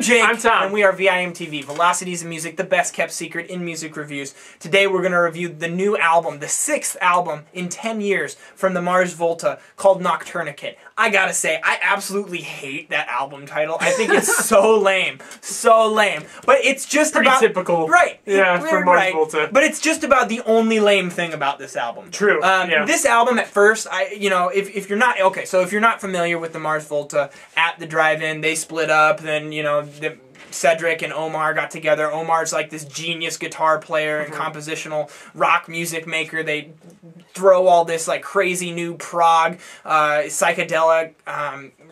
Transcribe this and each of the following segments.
Jake. I'm Tom. And we are VIMTV, Velocities in Music, the best kept secret in music reviews. Today we're going to review the new album, the 6th album in 10 years from the Mars Volta, called Noctourniquet. I gotta say, I absolutely hate that album title. I think it's so lame. So lame. But it's just pretty about... typical. Right. Yeah, for Mars Volta. But it's just about the only lame thing about this album. True. Yeah. This album, at first, if you're not... Okay, so if you're not familiar with the Mars Volta, at the drive-in, they split up, then, Cedric and Omar got together. Omar's like this genius guitar player and compositional rock music maker. They throw all this like crazy new prog, psychedelic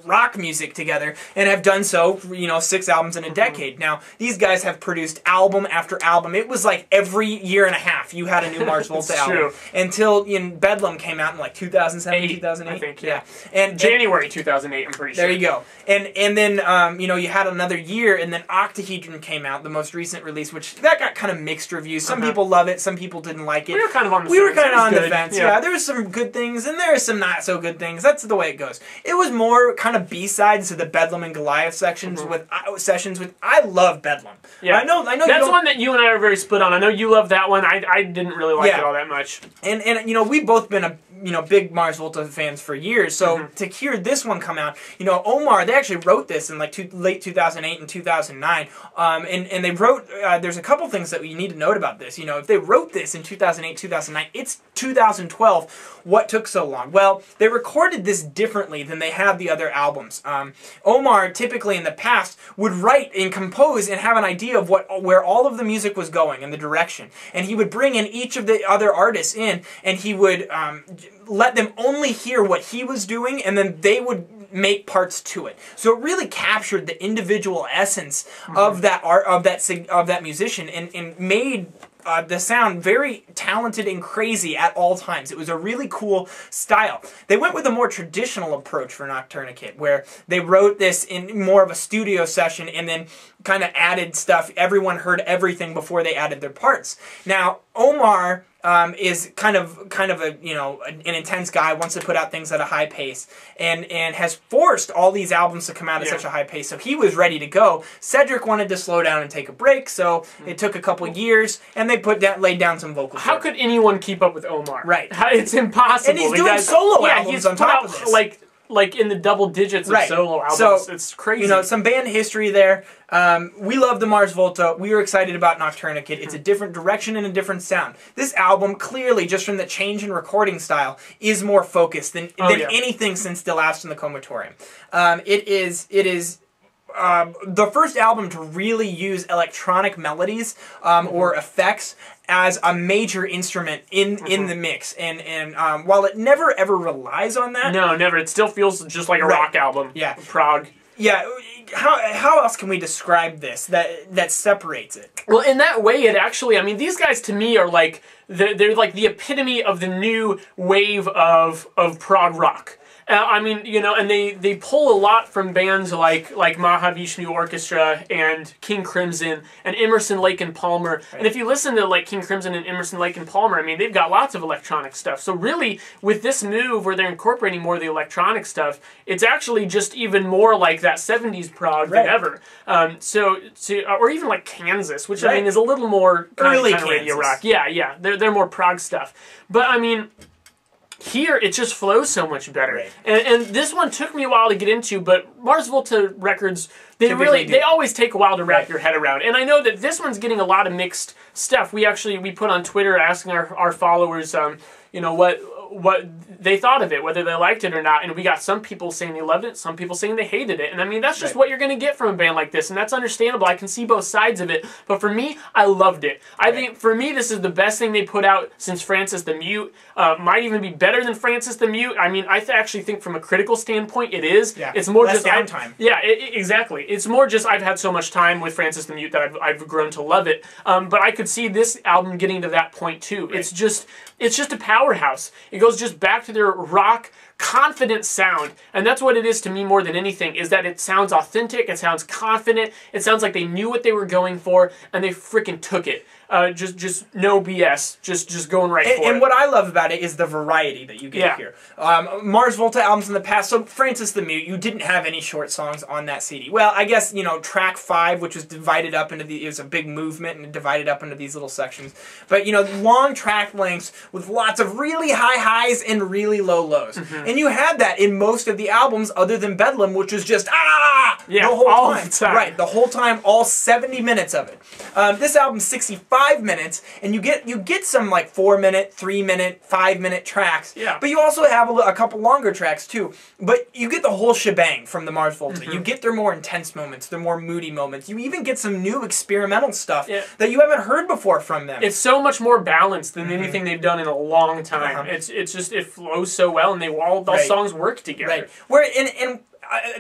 rock music together and have done so, 6 albums in a decade. Now, these guys have produced album after album. It was like every year and a half you had a new Mars Volta album. True. Until Bedlam came out in like 2007, 2008. I think, yeah. And January 2008, I'm pretty sure. There you go. And then, you had another year, and then Octahedron came out, the most recent release, which that got kind of mixed reviews. Some people love it, some people didn't like it. We were kind of on the fence. We were kind of on the fence, yeah. There was some good things, and there were some not so good things. That's the way it goes. It was more kind of B-sides to the Bedlam and Goliath sections with I love Bedlam. Yeah. I know that's one that you and I are very split on. I know you love that one. I didn't really like it all that much. And we've both been big Mars Volta fans for years, so to hear this one come out, Omar, they actually wrote this in like late 2008 and 2009, and they wrote, there's a couple things that you need to note about this. If they wrote this in 2008, 2009, it's 2012. What took so long? Well, they recorded this differently than they have the other albums. Omar, typically in the past, would write and compose and have an idea of where all of the music was going and the direction, and he would bring in each of the other artists in, and he would let them only hear what he was doing, and then they would make parts to it. So it really captured the individual essence of that art, of that musician, and made the sound very talented and crazy at all times. It was a really cool style. They went with a more traditional approach for Noctourniquet, where they wrote this in more of a studio session and then kind of added stuff. Everyone heard everything before they added their parts. Now, Omar is kind of an intense guy, wants to put out things at a high pace, and has forced all these albums to come out at such a high pace. So he was ready to go. Cedric wanted to slow down and take a break, so it took a couple years, and they laid down some vocals. How could anyone keep up with Omar? Right, it's impossible. And he's doing solo albums he's on top of this. Like in the double digits of solo albums. So, it's crazy. Some band history there. We love the Mars Volta. We were excited about Noctourniquet. It's a different direction and a different sound. This album, clearly, just from the change in recording style, is more focused than anything since Deloused and the Comatorium. It is the first album to really use electronic melodies or effects as a major instrument in the mix, and while it never ever relies on that, no, never. It still feels just like a rock album. Yeah, prog. Yeah, how else can we describe this that separates it? Well, in that way, it actually, I mean, these guys to me are like they're like the epitome of the new wave of prog rock. And they pull a lot from bands like Mahavishnu Orchestra and King Crimson and Emerson, Lake and Palmer. Right. And if you listen to like King Crimson and Emerson, Lake and Palmer, I mean, they've got lots of electronic stuff. So really, with this move where they're incorporating more of the electronic stuff, it's actually just even more like that 70s prog than ever. Or even like Kansas, which I mean is a little more early kind of radio rock. Yeah, they're more prog stuff. But I mean, here, it just flows so much better. Right. And this one took me a while to get into, but Mars Volta records, they always take a while to wrap your head around. And I know that this one's getting a lot of mixed stuff. We put on Twitter asking our followers, what they thought of it, whether they liked it or not, and we got some people saying they loved it, some people saying they hated it, and I mean, that's just what you're going to get from a band like this, and that's understandable. I can see both sides of it, but for me, I loved it. I think, for me, this is the best thing they put out since Francis the Mute. Might even be better than Francis the Mute. I mean, I actually think from a critical standpoint, it is. Yeah. It's more less just downtime. Exactly. It's more just I've had so much time with Francis the Mute that I've grown to love it. But I could see this album getting to that point too. Right. It's just a powerhouse. It goes just back to their rock confident sound, and that's what it is to me more than anything, is that it sounds authentic, it sounds confident, it sounds like they knew what they were going for, and they freaking took it. Just no BS, just going right for it. And what I love about it is the variety that you get here. Mars Volta albums in the past, so Francis the Mute, you didn't have any short songs on that CD. Well, I guess, you know, track 5, which was divided up into it was a big movement and divided up into these little sections. But, you know, long track lengths with lots of really high highs and really low lows. And you had that in most of the albums other than Bedlam, which was just, the whole time. Right, the whole time, all 70 minutes of it. This album's 65 minutes, and you get some like 4-minute, 3-minute, 5-minute tracks. But you also have a couple longer tracks too. But you get the whole shebang from the Mars Volta. You get their more intense moments, their more moody moments. You even get some new experimental stuff that you haven't heard before from them. It's so much more balanced than anything they've done in a long time. It's just, it flows so well, and they all those songs work together. Where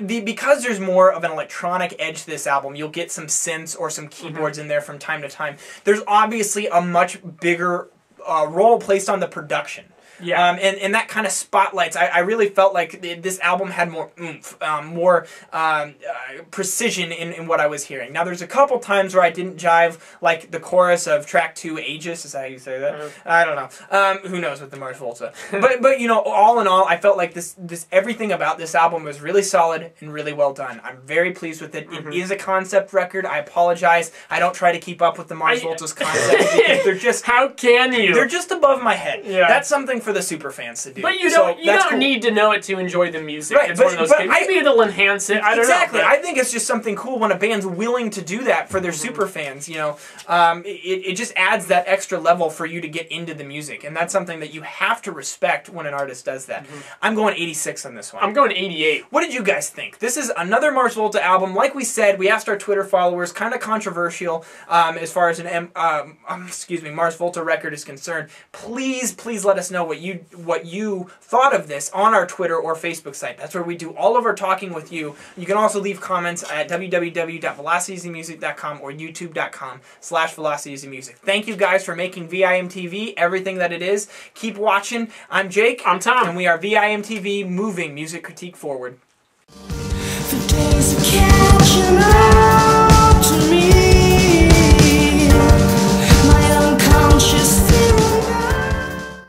because there's more of an electronic edge to this album, you'll get some synths or some keyboards in there from time to time. There's obviously a much bigger role placed on the production. And that kind of spotlights. I really felt like this album had more oomph, more precision in what I was hearing. Now, there's a couple times where I didn't jive, like the chorus of track 2, Aegis. Is that how you say that? I don't know. Who knows with the Mars Volta? but you know, all in all, I felt like everything about this album was really solid and really well done. I'm very pleased with it. It is a concept record. I apologize. I don't try to keep up with the Mars Volta's concept because they're just how can you? They're just above my head. That's something for the super fans to do. But you don't need to know it to enjoy the music. It's one of those things. Maybe it'll enhance it. I don't know. Exactly. I think it's just something cool when a band's willing to do that for their super fans. You know, it just adds that extra level for you to get into the music, and that's something that you have to respect when an artist does that. I'm going 86 on this one. I'm going 88. What did you guys think? This is another Mars Volta album. Like we said, we asked our Twitter followers, kind of controversial as far as an Mars Volta record is concerned. Please let us know what you thought of this on our Twitter or Facebook site. That's where we do all of our talking with you. You can also leave comments at www.velocityeasymusic.com or youtube.com/velocityeasymusic. Thank you guys for making VIMTV everything that it is. Keep watching. I'm Jake. I'm Tom. And we are VIMTV, moving music critique forward. For days